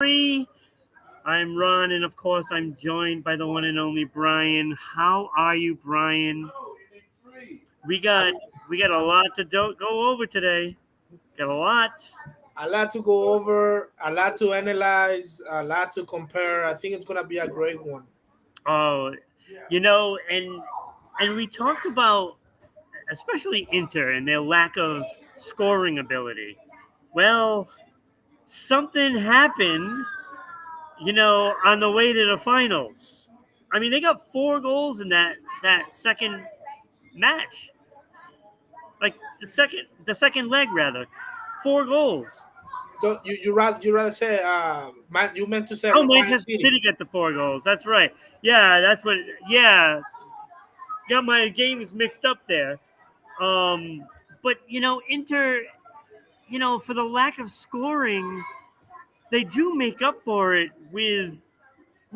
S2E3. I'm Ron, and of course, I'm joined by the one and only Brian. How are you, Brian? We got we got a lot to go over today. Got a lot. A lot to go over, a lot to analyze, a lot to compare. I think it's gonna be a great one. Oh, and we talked about especially Inter and their lack of scoring ability. Well, something happened, on the way to the finals. I mean, they got 4 goals in that second match. Like the second leg rather. 4 goals. So you rather say you meant to say Oh, Man Manchester City. City got the 4 goals. That's right. Yeah, that's what. Yeah, got my games mixed up there. But Inter, for the lack of scoring, they do make up for it with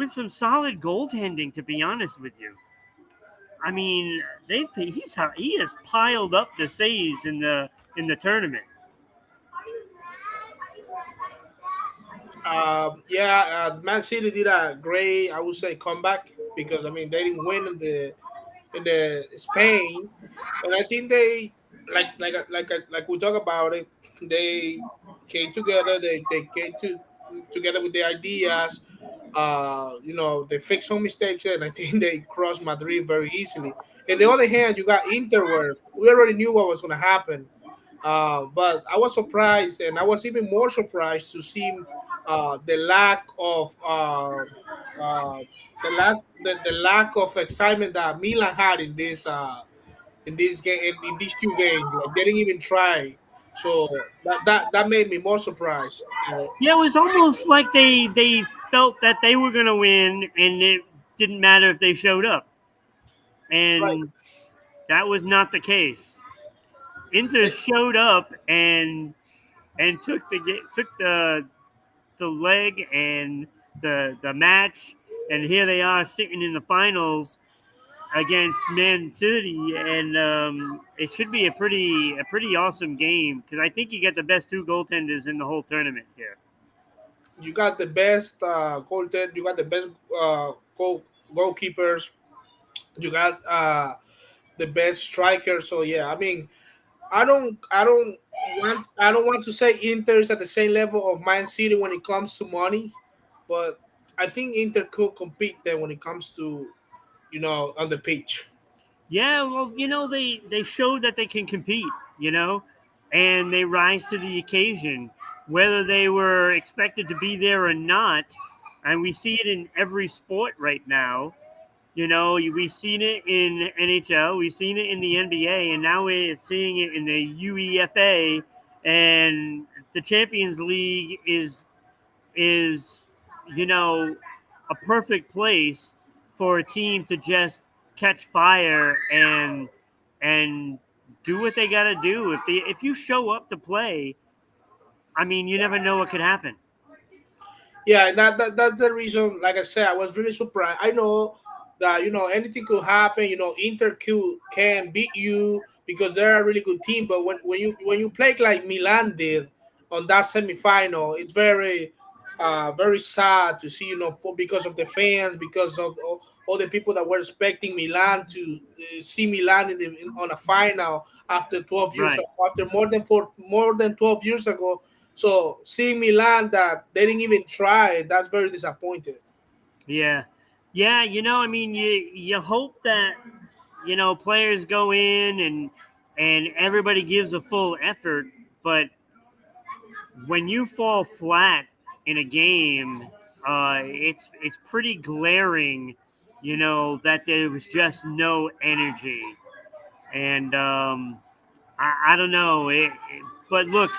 some solid goaltending. To be honest with you, I mean, he has piled up the saves in the tournament. Man City did a great, I would say, comeback because I mean they didn't win in the Spain, and I think they like we talk about it. They came together. They came together with the ideas. They fixed some mistakes, and I think they crossed Madrid very easily. On the other hand, you got Inter, where we already knew what was going to happen. But I was surprised, and I was even more surprised to see the lack of the lack of excitement that Milan had in this game in these two games. Like they didn't even try, so that made me more surprised. Yeah, it was almost like they felt that they were going to win, and it didn't matter if they showed up, Right. and that was not the case. Inter showed up and took the leg and the match, and here they are sitting in the finals against Man City, and it should be a pretty awesome game because I think you get the best 2 goaltenders in the whole tournament here. You got the best goaltender. You got the best goalkeepers. You got the best striker. So yeah, I mean, I don't want to say Inter is at the same level of Man City when it comes to money, but I think Inter could compete then when it comes to on the pitch. Yeah, well, they showed that they can compete, and they rise to the occasion, whether they were expected to be there or not. And we see it in every sport right now. We've seen it in NHL, we've seen it in the NBA, and now we're seeing it in the UEFA. And the Champions League is a perfect place for a team to just catch fire and do what they got to do. If you show up to play, I mean, you never know what could happen. Yeah, and that's the reason. Like I said, I was really surprised. I know that anything could happen. Inter can beat you because they're a really good team. But when you play like Milan did on that semifinal, it's very sad to see. Because of the fans, because of all the people that were expecting Milan to see Milan on a final after 12 years, Right. after more than 12 years ago. So seeing Milan that they didn't even try, that's very disappointed. Yeah. Yeah, I mean, you hope that players go in and everybody gives a full effort, but when you fall flat in a game, it's pretty glaring, that there was just no energy, and I don't know. But look,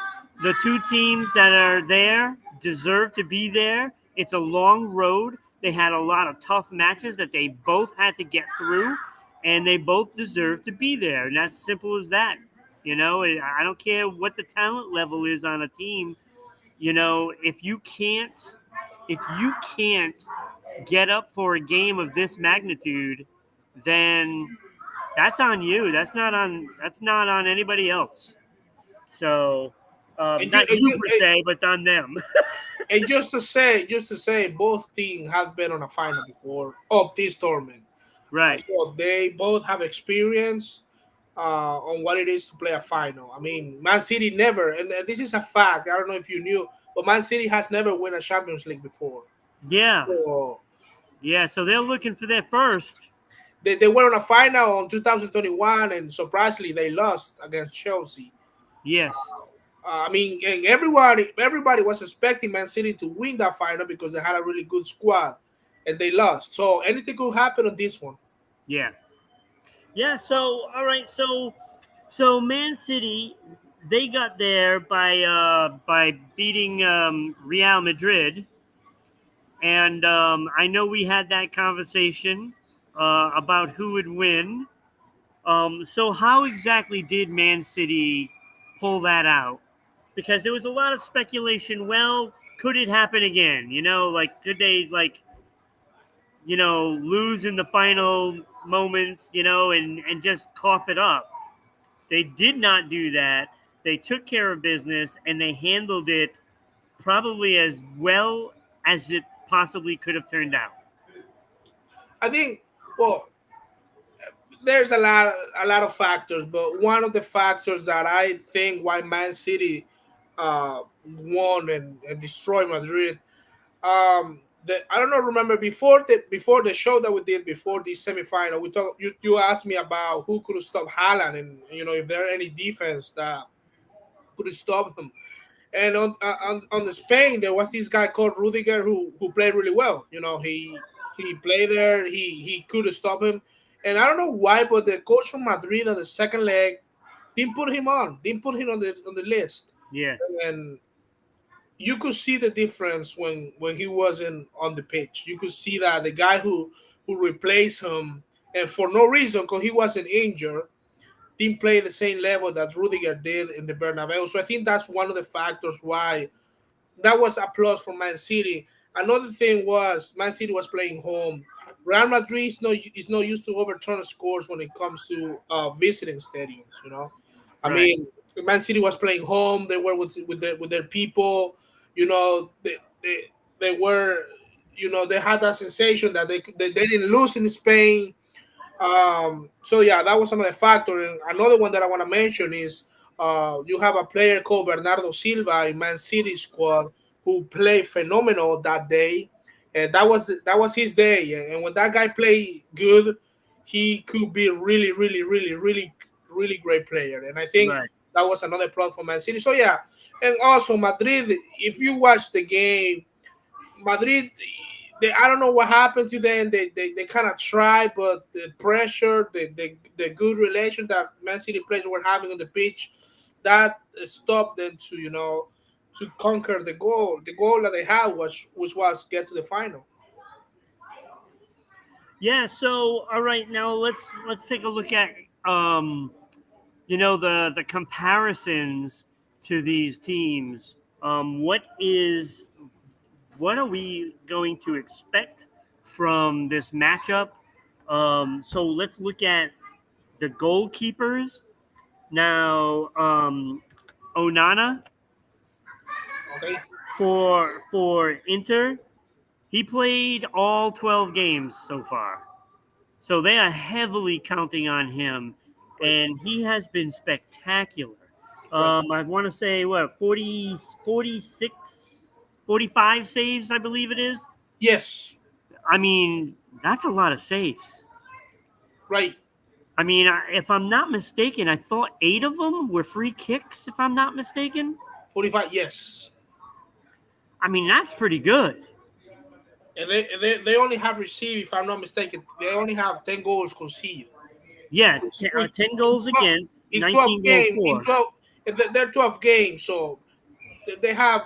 the 2 teams that are there deserve to be there. It's a long road. They had a lot of tough matches that they both had to get through, and they both deserve to be there. And that's simple as that. I don't care what the talent level is on a team. If you can't get up for a game of this magnitude, then that's on you. That's not on anybody else. So, And you, not and you you per se, but on them. And just to say, both teams have been on a final before of this tournament, Right. so they both have experience on what it is to play a final. I mean, Man City never, and this is a fact. I don't know if you knew, but Man City has never won a Champions League before. Yeah. So Yeah. So they're looking for their first. they were on a final in 2021, and surprisingly, they lost against Chelsea. Yes. I mean, and everybody was expecting Man City to win that final because they had a really good squad, and they lost. So anything could happen on this one. Yeah. Yeah. So all right. So Man City, they got there by beating Real Madrid, and I know we had that conversation about who would win. So how exactly did Man City pull that out? Because there was a lot of speculation. Well, could it happen again? Like could they lose in the final moments, and just cough it up? They did not do that. They took care of business and they handled it probably as well as it possibly could have turned out. I think. Well, there's a lot of factors, but one of the factors that I think why Man City won and destroyed Madrid. I don't know. Remember before the show that we did before the semifinal, we talked. You asked me about who could stop Haaland, and if there are any defense that could stop him. And on the Spain, there was this guy called Rudiger who played really well. He played there. He could stop him, and I don't know why, but the coach from Madrid on the second leg didn't put him on the list, Yeah, and you could see the difference when he wasn't on the pitch. You could see that the guy who replaced him, and for no reason, because he wasn't injured, didn't play the same level that Rudiger did in the Bernabeu. So I think that's one of the factors why that was a plus for Man City. Another thing was Man City was playing home. Real Madrid is not used to overturn scores when it comes to visiting stadiums. I right. mean, Man City was playing home. They were with their people. They were. They had that sensation that they didn't lose in Spain. So yeah, that was another factor. And another one that I want to mention is you have a player called Bernardo Silva in Man City squad who played phenomenal that day, and that was his day. And when that guy played good, he could be really, really, really, really, really great player. And I think Right. that was another plus for Man City. So yeah, and also Madrid. If you watch the game, Madrid, I don't know what happened to them. They kind of tried, but the pressure, the good relation that Man City players were having on the pitch, that stopped them to conquer the goal. The goal that they had was which was get to the final. Yeah. So all right, now let's take a look at the comparisons to these teams. What are we going to expect from this matchup? So let's look at the goalkeepers now. Onana Okay, for Inter, he played all 12 games so far. So they are heavily counting on him, right, and he has been spectacular. right. I want to say, what, 40, 46, 45 saves, I believe it is. Yes, I mean, that's a lot of saves. right. I mean, if I'm not mistaken, I thought 8 of them were free kicks, if I'm not mistaken. 45. Yes, I mean, that's pretty good. and they only have received, if I'm not mistaken, they only have 10 goals conceded. Yeah, Which 10 goals against, in 12 19 goals games, in for. 12, they're 12 games, so they have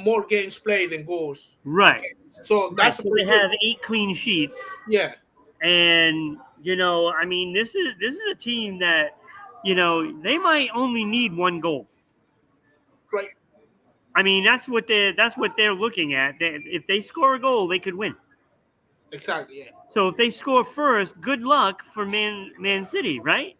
more games played than goals Right, against. So right. that's a So they pretty good. have 8 clean sheets. Yeah, And I mean, this is a team that they might only need one goal. right. I mean, that's what they're looking at. If they score a goal, they could win. Exactly. Yeah. So if they score first, good luck for Man City, right?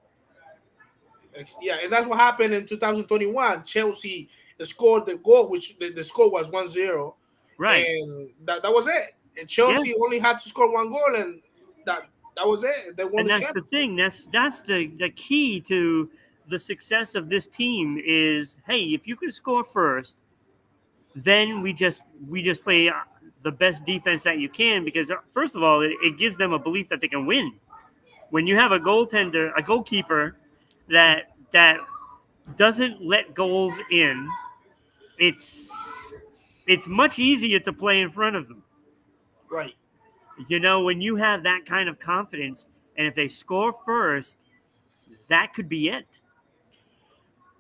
Yeah, and that's what happened in 2021. Chelsea scored the goal, which the score was 1-0. Right. and that was it. And Yeah. Chelsea only had to score one goal, and that that was it. They won And the that's the champion. thing. That's the key to the success of this team is, hey, if you can score first, then we just play the best defense that you can, because first of all, it gives them a belief that they can win. When you have a goalkeeper that doesn't let goals in, it's it's much easier to play in front of them. Right. When you have that kind of confidence, and if they score first, that could be it.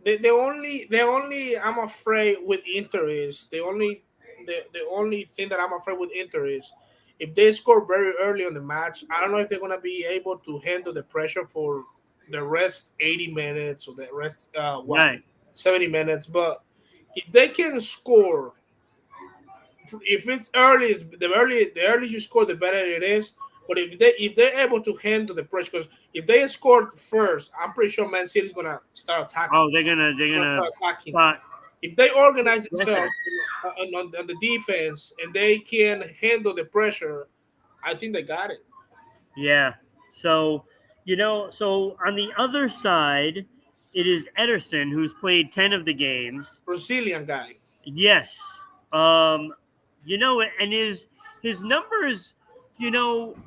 The only I'm afraid with Inter is the only thing that I'm afraid with Inter is if they score very early on the match. I don't know if they're gonna be able to handle the pressure for the rest 80 minutes or the rest 70 minutes. But if they can score, if it's early, the earlier you score, the better it is. But if they're able to handle the pressure, because if they scored first, I'm pretty sure Man City is gonna start attacking. Oh, they're gonna Start attacking. spot If they organize pressure. themselves on the defense and they can handle the pressure, I think they got it. Yeah. So, so on the other side, it is Ederson who's played 10 of the games. Brazilian guy. Yes. Um, and his numbers,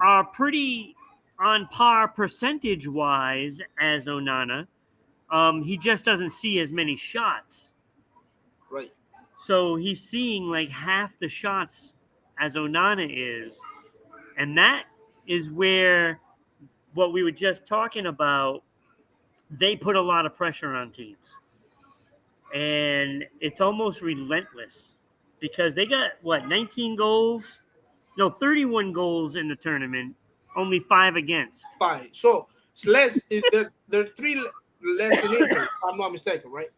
are pretty on par percentage wise as Onana. He just doesn't see as many shots. Right. So he's seeing like half the shots as Onana is. And that is where what we were just talking about, they put a lot of pressure on teams. And it's almost relentless because they got, what, 19 goals? No, 31 goals in the tournament, only 5 against. Fine. So it's less. They're three less than Inter. If I'm not mistaken, right?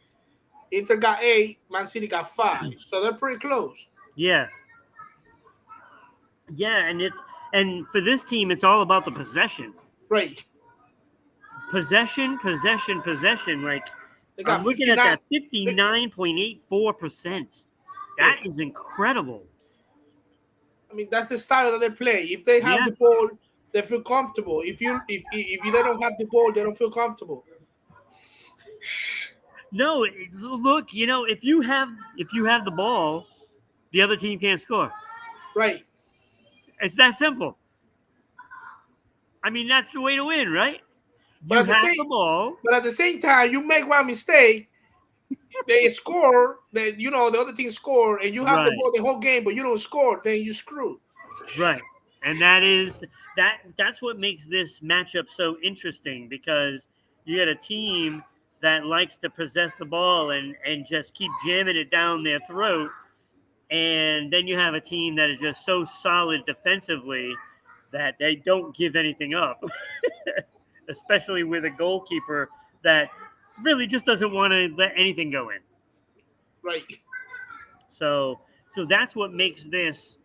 Inter got 8, Man City got 5, so they're pretty close. Yeah. Yeah, and for this team, it's all about the possession. Right. Possession, possession, possession. Like, They I'm got looking at 59. that 59.84%. Yeah. That is incredible. I mean, that's the style that they play. If they have Yeah. the ball, they feel comfortable. If they don't have the ball, they don't feel comfortable. No, look, if you have the ball, the other team can't score. Right. It's that simple. I mean, that's the way to win, right? But You at the have same the ball. but at the same time, you make one mistake, they score, then the other team score, and you have the Right, ball the whole game, but you don't score, then you screw. right. And that's what makes this matchup so interesting, because you got a team that likes to possess the ball and just keep jamming it down their throat. And then you have a team that is just so solid defensively that they don't give anything up, especially with a goalkeeper that really just doesn't want to let anything go in. Right. So, so that's what makes this,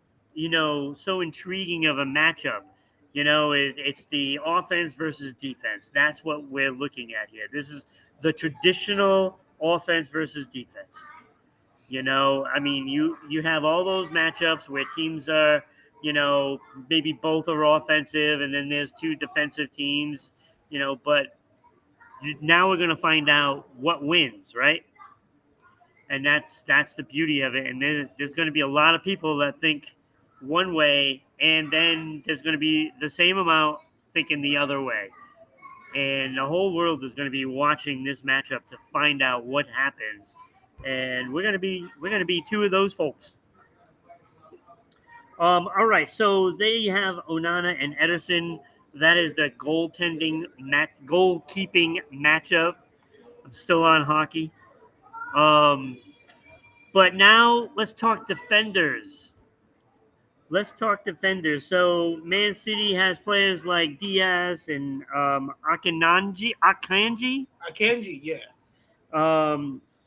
so intriguing of a matchup. It's the offense versus defense. That's what we're looking at here. This is the traditional offense versus defense. I mean, you have all those matchups where teams are, maybe both are offensive, and then there's two defensive teams. But now we're going to find out what wins, right? And that's the beauty of it. And there's going to be a lot of people that think one way, and then there's going to be the same amount thinking the other way. And the whole world is going to be watching this matchup to find out what happens. And we're gonna be two of those folks. All right, so they have Onana and Ederson. That is the goalkeeping matchup. I'm still on hockey. Um, but now let's talk defenders. Let's talk defenders. So Man City has players like Diaz and Akanji, Akanji, yeah.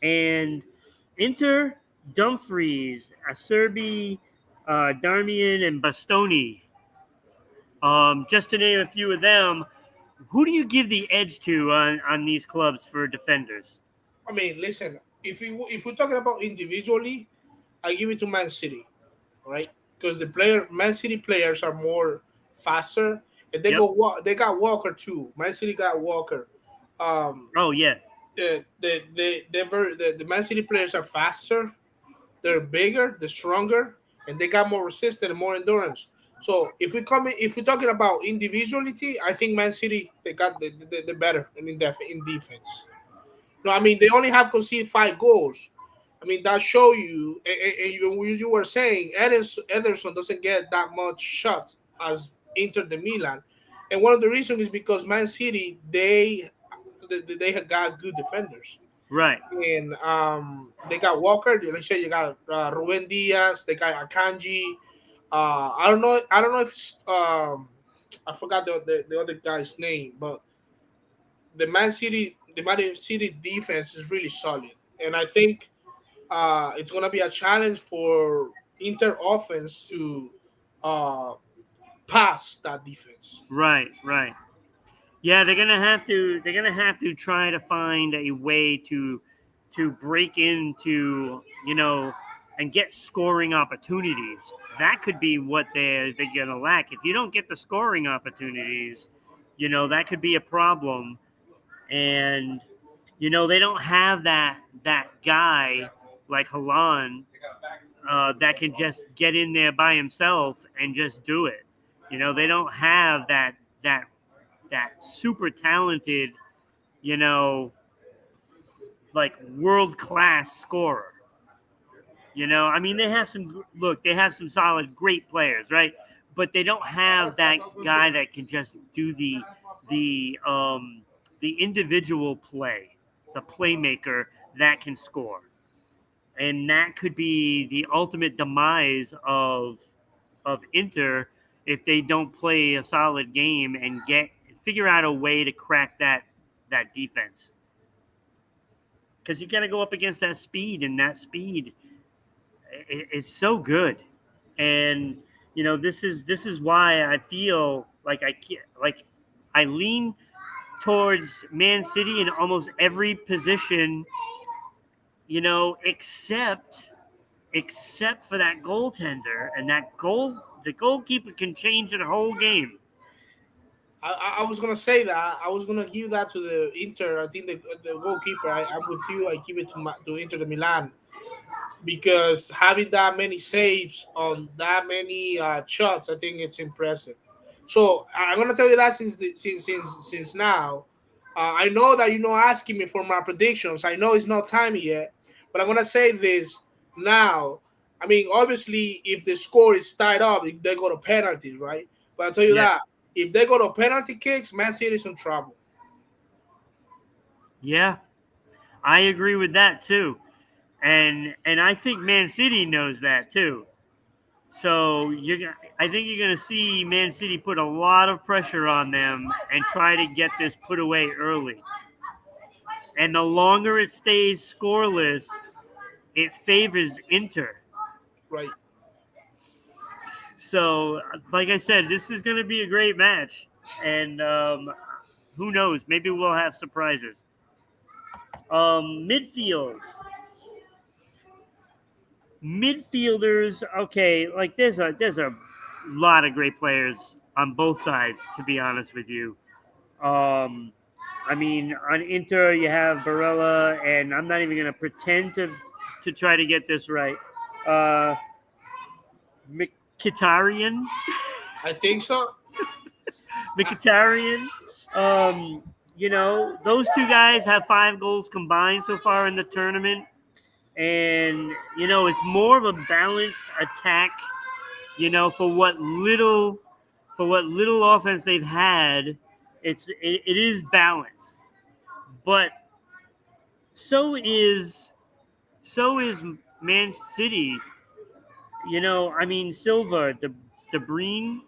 and Inter, Dumfries, Acerbi, Darmian, and Bastoni. Just to name a few of them. Who do you give the edge to on these clubs for defenders? I mean, listen, if we're talking about individually, I give it to Man City. right? Because Man City players are more faster, and Yep. they got Walker too. Man City got Walker. Um, Oh yeah. the Man City players are faster, they're bigger, they're stronger, and they got more resistance and more endurance. So if we're talking about individuality, I think Man City they got the better in defense. No, I mean they only have conceded 5 goals. I mean that show you, and you were saying Ederson doesn't get that much shot as Inter the Milan, and one of the reasons is because Man City they have got good defenders, Right. and they got Walker. Let's say you got Ruben Diaz. They got Akanji. I don't know if it's, I forgot the other guy's name, but the Man City defense is really solid, and I think it's gonna be a challenge for Inter offense to uh, pass that defense. Right. Right. Yeah, they're gonna have to try to find a way to break into, and get scoring opportunities. That could be what they're gonna lack. If you don't get the scoring opportunities, that could be a problem. And they don't have that guy like Halan, that can just get in there by himself and just do it. They don't have that that super talented, you know, like world class scorer. I mean, they have they have some solid, great players, right? But they don't have that guy that can just do the um, the individual play, the playmaker that can score, and that could be the ultimate demise of Inter if they don't play a solid game and figure out a way to crack that defense. Because you got to go up against that speed, and that speed is so good. And this is why I feel like I lean towards Man City in almost every position, except for that goaltender, and the goalkeeper can change the whole game. I was gonna say that I was gonna give that to the Inter. I think the goalkeeper. I'm with you. I give it to Inter de Milan because having that many saves on that many shots, I think it's impressive. So I'm gonna tell you that since now, I know that you're not asking me for my predictions. I know it's not time yet, but I'm gonna say this now. I mean, obviously, if the score is tied up, they go to penalties, right? But I'll tell you Yeah, that if they go to penalty kicks, Man City's in trouble. yeah, I agree with that too, and I think Man City knows that too. So I think you're gonna see Man City put a lot of pressure on them and try to get this put away early. And the longer it stays scoreless, it favors Inter. Right. So, like I said, this is going to be a great match, and who knows? Maybe we'll have surprises. Midfield, midfielders. Okay, like there's a lot of great players on both sides. To be honest with you, um, I mean, on Inter you have Barella, and I'm not even going to pretend to try to get this right. Uh, Mkhitaryan, I think so. Mkhitaryan. Um, those two guys have 5 goals combined so far in the tournament, and it's more of a balanced attack. For what little offense they've had, it is balanced, but so is Man City. I mean Silva, De Bruyne,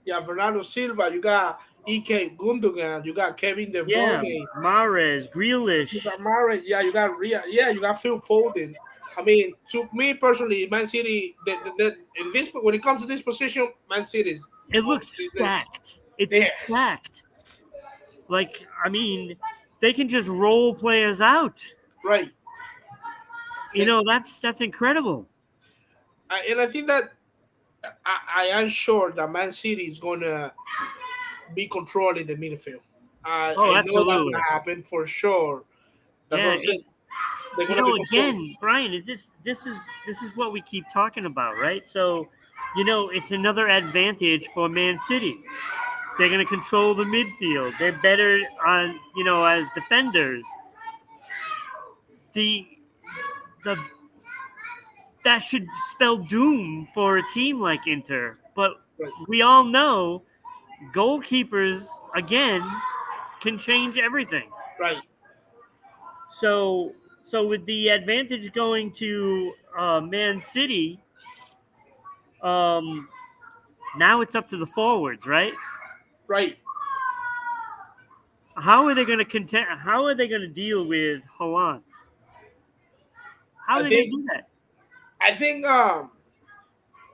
Yeah, Bernardo Silva. You got Ike Gundogan. You got Kevin De yeah, Bruyne. Mahrez, You Grealish. got Mara, yeah, you got Phil Foden. I mean, to me personally, Man City, in this when it comes to this position, Man City's It looks stacked. yeah, It's stacked. Like, I mean, they can just roll players out. right. And, That's incredible. and I think that I am sure that Man City is gonna be controlling the midfield. Oh, I know that's gonna absolutely. happen for sure. That's what Yeah, I'm saying. They're you gonna be know, controlling. again, Brian, this is what we keep talking about, right? So, it's another advantage for Man City. They're going to control the midfield. They're better on, as defenders. The the That should spell doom for a team like Inter. But Right, we all know goalkeepers again can change everything. right, So with the advantage going to Man City, um, now it's up to the forwards, right? right. How are they going to contend? How are they going to deal with Haaland? How are I they going to think do that? I think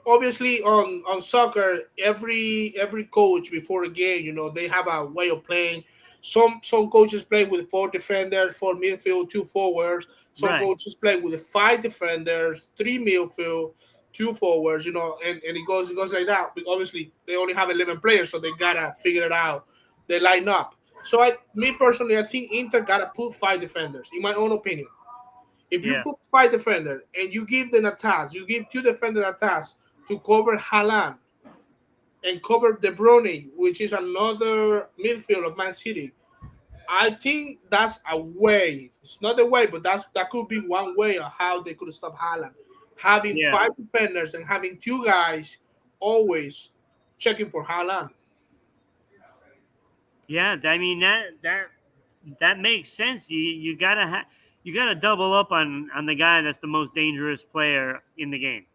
obviously on soccer, every coach before a game, they have a way of playing. Some coaches play with four defenders, four midfield, two forwards. Some Right. coaches play with five defenders, three midfield, two forwards. And it goes like that. But obviously, they only have 11 players, so they gotta figure it out. They line up. So me personally, I think Inter gotta put five defenders. In my own opinion, if you Yeah. put five defenders and you give them a task, you give two defenders a task to cover Haaland and cover De Bruyne, which is another midfield of Man City. I think that's a way. It's not the way, but that could be one way of how they could stop Haaland. Having Yeah. five defenders and having two guys always checking for Haaland. Yeah. I mean that makes sense. You gotta double up on the guy that's the most dangerous player in the game.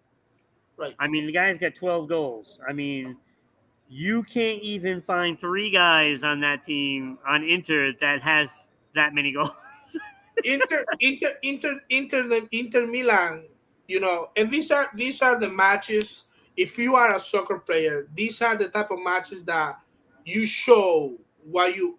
Right. I mean, the guy's got 12 goals. I mean, you can't even find three guys on that team on Inter that has that many goals. Inter Milan, and these are the matches. If you are a soccer player, these are the type of matches that you show why who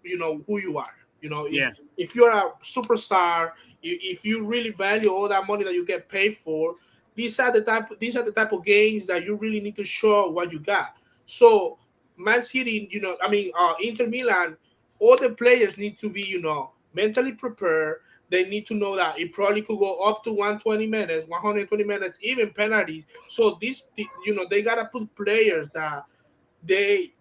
you are. If Yeah. if you're a superstar, if you really value all that money that you get paid for, these are the type of games that you really need to show what you got. So Man City, Inter Milan, all the players need to be mentally prepared. They need to know that it probably could go up to 120 minutes, 120 minutes, even penalties. So they gotta put players that they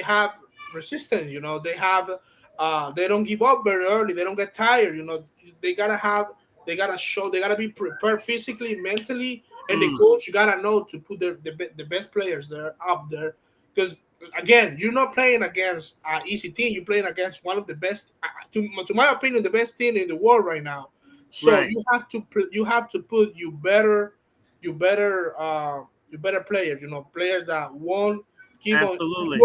have resistance. They don't give up very early. They don't get tired. They gotta have they gotta show they gotta be prepared physically, mentally, and the Mm, coach gotta know to put the best players there up there because. Again, you're not playing against an easy team. You're playing against one of the best, to my opinion, the best team in the world right now. So right. you have to put you better players. Players that Absolutely.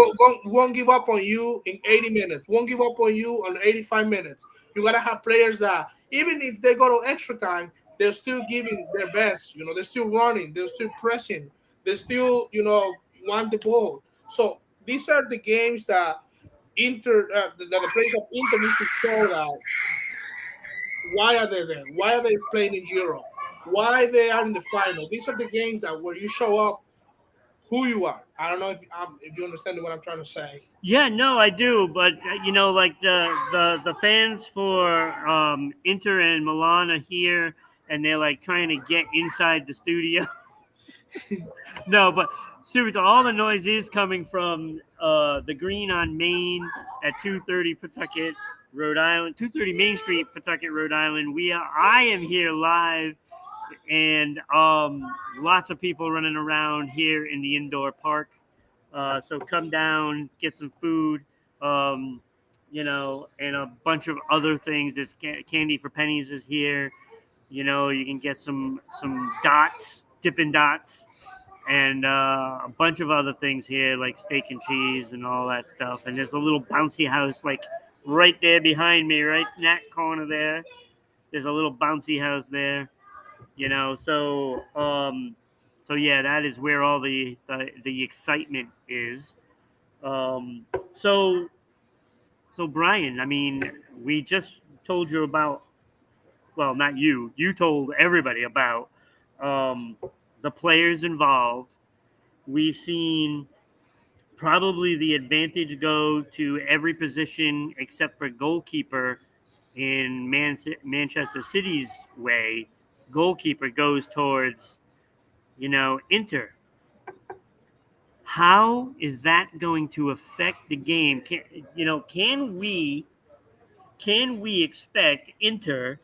won't give up on you in 80 minutes. Won't give up on you on 85 minutes. You gotta have players that even if they go to extra time, they're still giving their best. They're still running. They're still pressing. They still want the ball. So these are the games that the players of Inter needs to show that why are they there? Why are they playing in Europe? Why they are in the final? These are the games that where you show up who you are. I don't know if you understand what I'm trying to say. Yeah, no, I do, but like the fans for Inter and Milan are here, and they're like trying to get inside the studio. No, but seriously, all the noise is coming from the green on Main at 230 Pawtucket, Rhode Island, 230 Main Street, Pawtucket, Rhode Island. I am here live, and lots of people running around here in the indoor park. So come down, get some food, um, and a bunch of other things. This candy for pennies is here. You can get some dots, Dippin' Dots, and a bunch of other things here like steak and cheese and all that stuff. And there's a little bouncy house like right there behind me, right in that corner there. There's a little bouncy house there, so yeah, that is where all the excitement is. Um, so Brian, I mean, we just told you about, well, not you told everybody about um, the players involved. we've seen probably the advantage go to every position except for goalkeeper in Manchester City's way. Goalkeeper goes towards, Inter. How is that going to affect the game? Can we expect Inter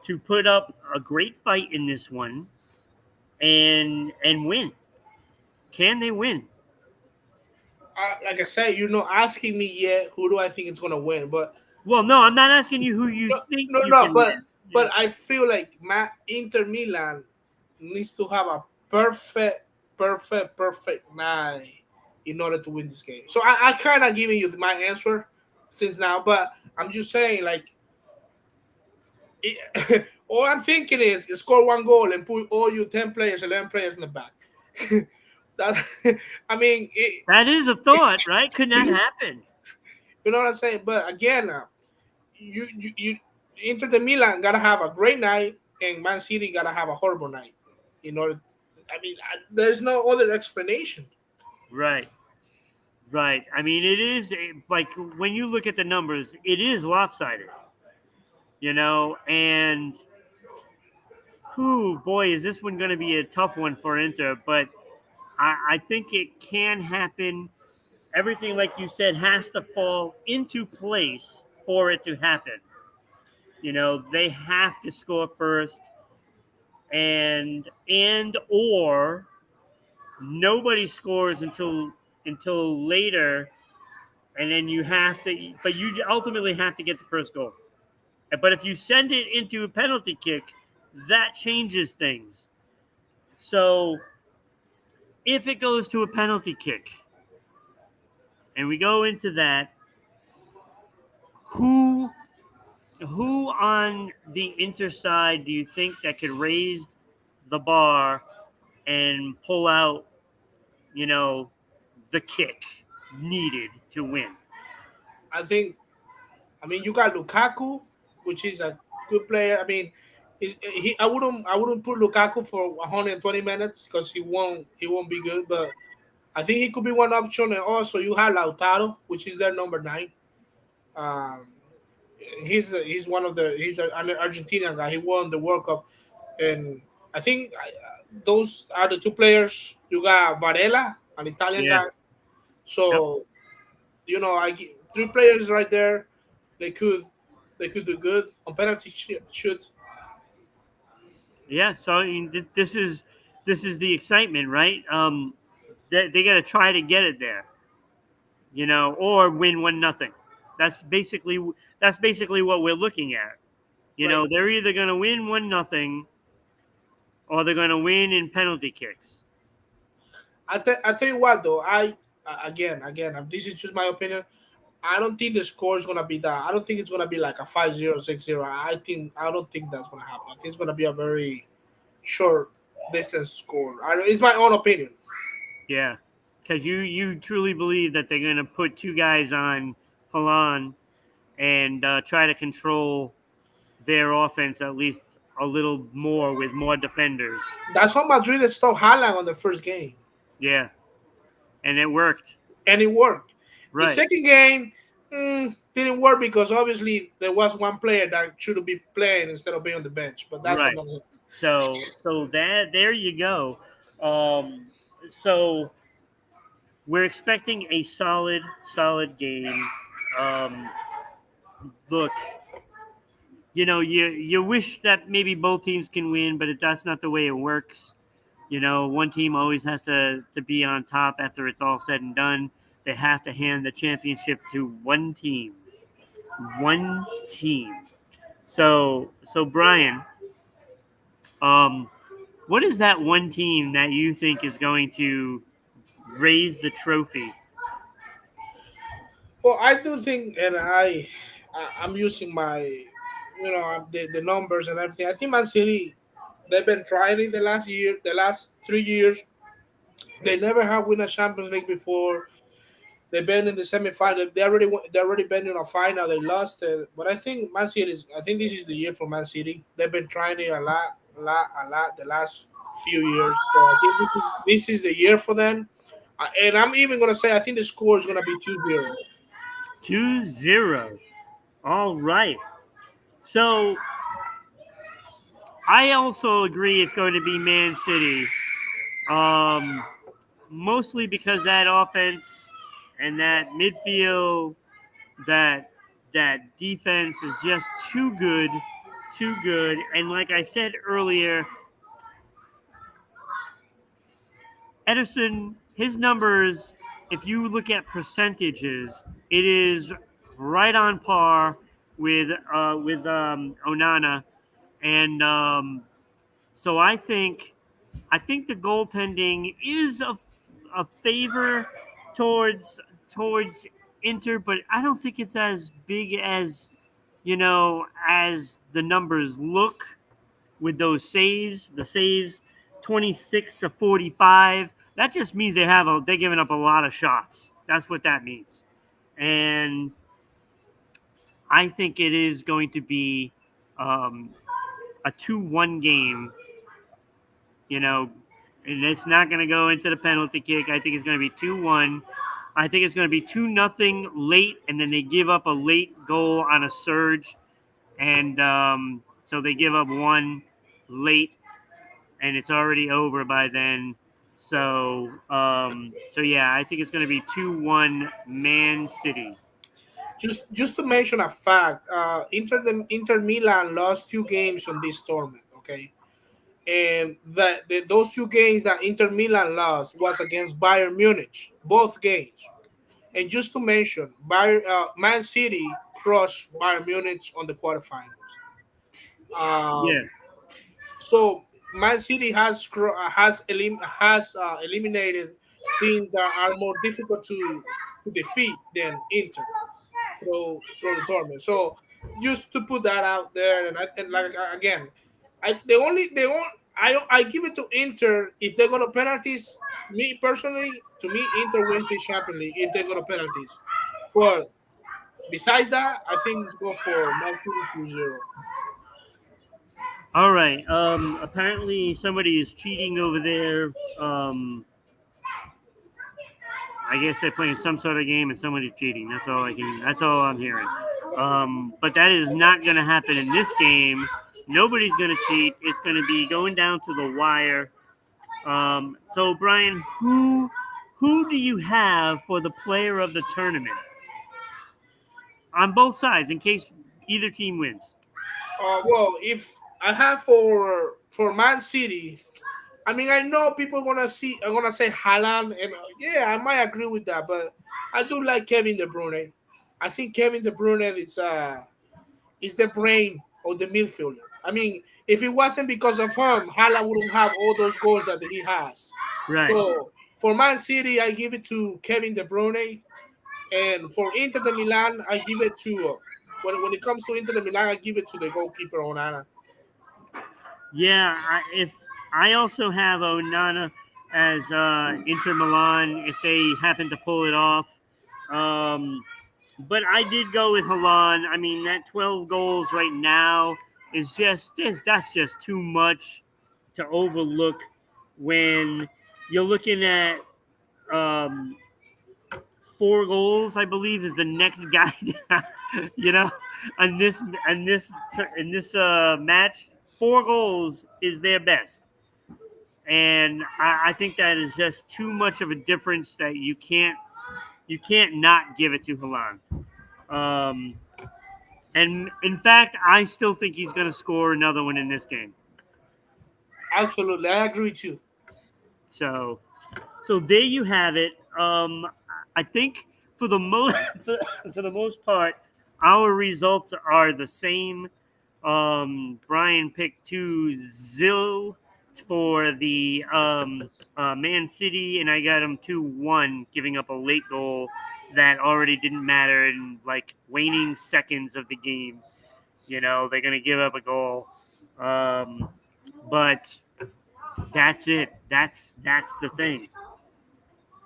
to put up a great fight in this one and win? Can they win? Like I said, you're not asking me yet who do I think is gonna win, but Well, no, I'm not asking you who you no, think no, you no, can but win. Yeah. but I feel like Inter Milan needs to have a perfect night in order to win this game. So I kind of giving you my answer since now, but I'm just saying like all I'm thinking is you score one goal and put all your 10 players, 11 players in the back. that I mean, That is a thought, right? Could not happen. you know what I'm saying. But again, you Inter the Milan gotta have a great night, and Man City gotta have a horrible night. In order, there's no other explanation. Right. Right. I mean, it is like when you look at the numbers, it is lopsided, and who, boy, is this one going to be a tough one for Inter, but I think it can happen. Everything, like you said, has to fall into place for it to happen. They have to score first, and or nobody scores until later, and then you ultimately have to get the first goal. But if you send it into a penalty kick, that changes things. So if it goes to a penalty kick and we go into that, who who on the Inter side do you think that could raise the bar and pull out, you know, the kick needed to win? I think. I mean, you got Lukaku, which is a good player. I mean, I wouldn't put Lukaku for 120 minutes because he won't be good. But I think he could be one option. And also you have Lautaro, which is their number 9. Um, he's one of the he's an Argentinian guy. He won the World Cup, and I think those are the two players. You got Varela, an Italian Yeah. guy. Yep. So three players right there. They could they could do good on penalty shoot. Yeah. So I mean, this is the excitement, right? They got to try to get it there, or win 1-0. That's basically that's basically what we're looking at. Right. They're either going to win 1-0 or they're going to win in penalty kicks. I tell you what though. Again, this is just my opinion. I don't think the score is gonna be that. I don't think it's gonna be like a 5-0, 6-0. I don't think that's gonna happen. I think it's gonna be a very short distance score. It's my own opinion. Yeah, because you truly believe that they're going to put two guys on Milan and try to control their offense at least a little more with more defenders. That's how Madrid stopped Haaland on the first game, Yeah, and it worked. and it worked. The Right, second game didn't work because obviously there was one player that should be playing instead of being on the bench. But that's right. another. So that there you go. Um, so we're expecting a solid game. Um, Look, you wish that maybe both teams can win, but that's not the way it works. One team always has to be on top after it's all said and done. They have to hand the championship to one team. One team. So Brian, um, what is that one team that you think is going to raise the trophy? Well, I do think, and I'm using my, the numbers and everything. I think Man City, they've been trying it the last 3 years. They never have won a Champions League before. They've been in the semifinal. They already been in a final. They lost it, but I think Man City. I think this is the year for Man City. They've been trying it a lot. a lot the last few years. So I think this is the year for them. And I'm even gonna say I think the score is gonna be 2-0. 2-0. All right. So I also agree it's going to be Man City. Um, Mostly because that offense and that midfield, that that defense is just too good, too good. And like I said earlier, Edison, his numbers, if you look at percentages, it is right on par with Onana, and so I think the goaltending is a favor towards towards Inter, but I don't think it's as big as as the numbers look with those saves. The saves 26-45. That just means they're giving up a lot of shots. That's what that means. And I think it is going to be um, a 2-1 game, you know, and it's not going to go into the penalty kick. I think it's going to be 2-1. I think it's going to be 2-0 late, and then they give up a late goal on a surge. And so they give up one late, and it's already over by then. So yeah, I think it's going to be 2-1 Man City. Just to mention a fact, Inter Milan lost 2 games on this tournament. Okay, and those 2 games that Inter Milan lost was against Bayern Munich, both games. And just to mention, Man City crushed Bayern Munich on the quarterfinals. Yeah. Um, so Man City has eliminated teams that are more difficult to defeat than Inter through the tournament. So just to put that out there, and like again, I give it to Inter if they go to penalties. Me personally, to me, Inter wins the Champions League if they go to penalties. But besides that, I think it's go for Man City 2-0. All right. Apparently somebody is cheating over there. Um, I guess they're playing some sort of game and somebody's cheating. That's all I'm hearing. But that is not going to happen in this game. Nobody's going to cheat. It's going to be going down to the wire. So Brian, who do you have for the player of the tournament on both sides in case either team wins? Well, if I have for Man City, I mean, I know people are gonna say Haaland, and yeah, I might agree with that, but I do like Kevin De Bruyne. I think Kevin De Bruyne is the brain of the midfielder. I mean, if it wasn't because of him, Haaland wouldn't have all those goals that he has. Right. So for Man City, I give it to Kevin De Bruyne, and for Inter de Milan, I give it to when it comes to Inter de Milan, I give it to the goalkeeper Onana. Yeah, if I also have Onana as Inter Milan if they happen to pull it off. Um, but I did go with Milan. I mean, that 12 goals right now that's just too much to overlook when you're looking at um, 4 goals. I believe is the next guy. you know, on this match, 4 goals is their best. And I think that is just too much of a difference that you can't not give it to Halan. Um, and in fact, I still think he's going to score another one in this game. Absolutely, I agree too. So, so there you have it. I think for the most for the most part, our results are the same. Brian picked 2-0 for the Man City, and I got him 2-1, giving up a late goal that already didn't matter in like waning seconds of the game. They're going to give up a goal. But that's it. That's the thing.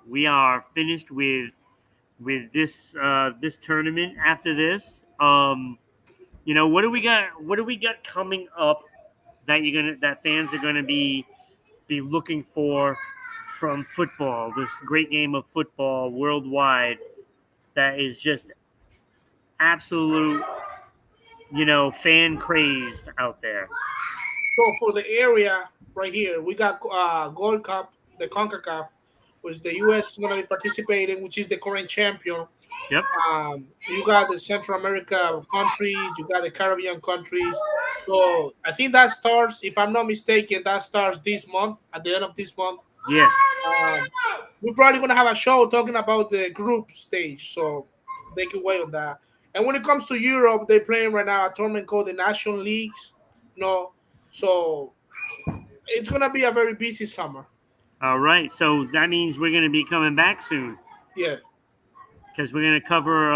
We are finished with this tournament. After this, what do we got? What do we got coming up that fans are gonna be looking for from football, this great game of football worldwide that is just absolute, fan crazed out there. So for the area right here, we got Gold Cup, the CONCACAF, which the U.S. is going to be participating, which is the current champion. Yep. You got the Central America countries, you got the Caribbean countries. So I think that starts, if I'm not mistaken, that starts this month, at the end of this month. Yes. Um, we're probably going to have a show talking about the group stage, so they can wait on that. And when it comes to Europe, they're playing right now a tournament called the National Leagues, so it's going to be a very busy summer. All right. So that means we're gonna be coming back soon Yeah, because we're gonna cover,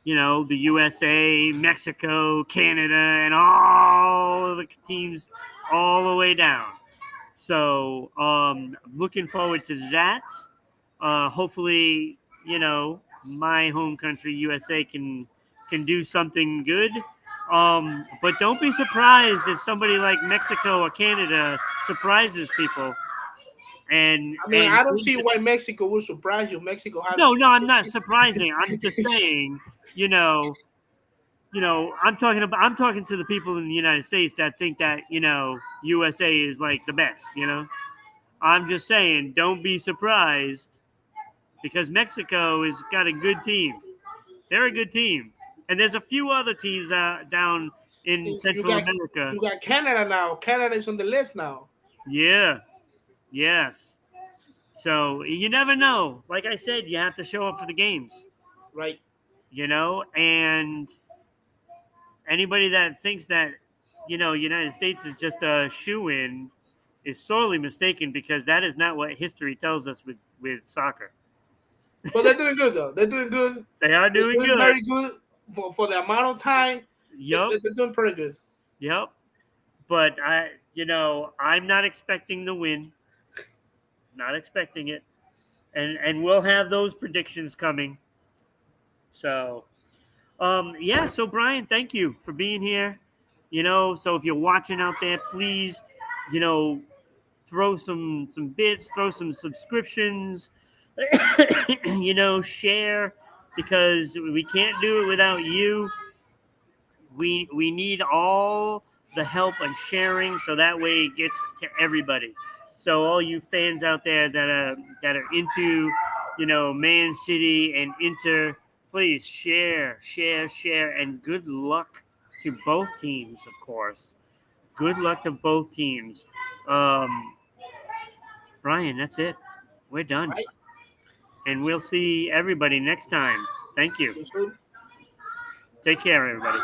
the USA, Mexico, Canada, and all of the teams all the way down. So, looking forward to that. Hopefully, my home country, USA, can do something good. But don't be surprised if somebody like Mexico or Canada surprises people. And I mean, I don't see why Mexico would surprise you. Mexico has no, I'm not surprising. I'm just saying, you know, I'm talking to the people in the United States that think that USA is like the best. I'm just saying, don't be surprised because Mexico has got a good team. They're a good team, and there's a few other teams down in you Central got America. you got Canada now. Canada is on the list now. Yeah, yes. So you never know. Like I said, you have to show up for the games. Right. And anybody that thinks that United States is just a shoe-in is sorely mistaken because that is not what history tells us with soccer. But they're doing good though. They're doing good. They are They're doing doing good. very good for the amount of time. Yep. They're doing pretty good. Yep. But I'm not expecting the win. Not expecting it. And we'll have those predictions coming. So, yeah. So Brian, thank you for being here. So if you're watching out there, please, throw some bits, throw some subscriptions, share because we can't do it without you. We need all the help and sharing so that way it gets to everybody. So all you fans out there that are into Man City and Inter, please share, and good luck to both teams, of course. Good luck to both teams. Brian, that's it. We're done. Right. And we'll see everybody next time. Thank you. Yes, sir. Take care, everybody.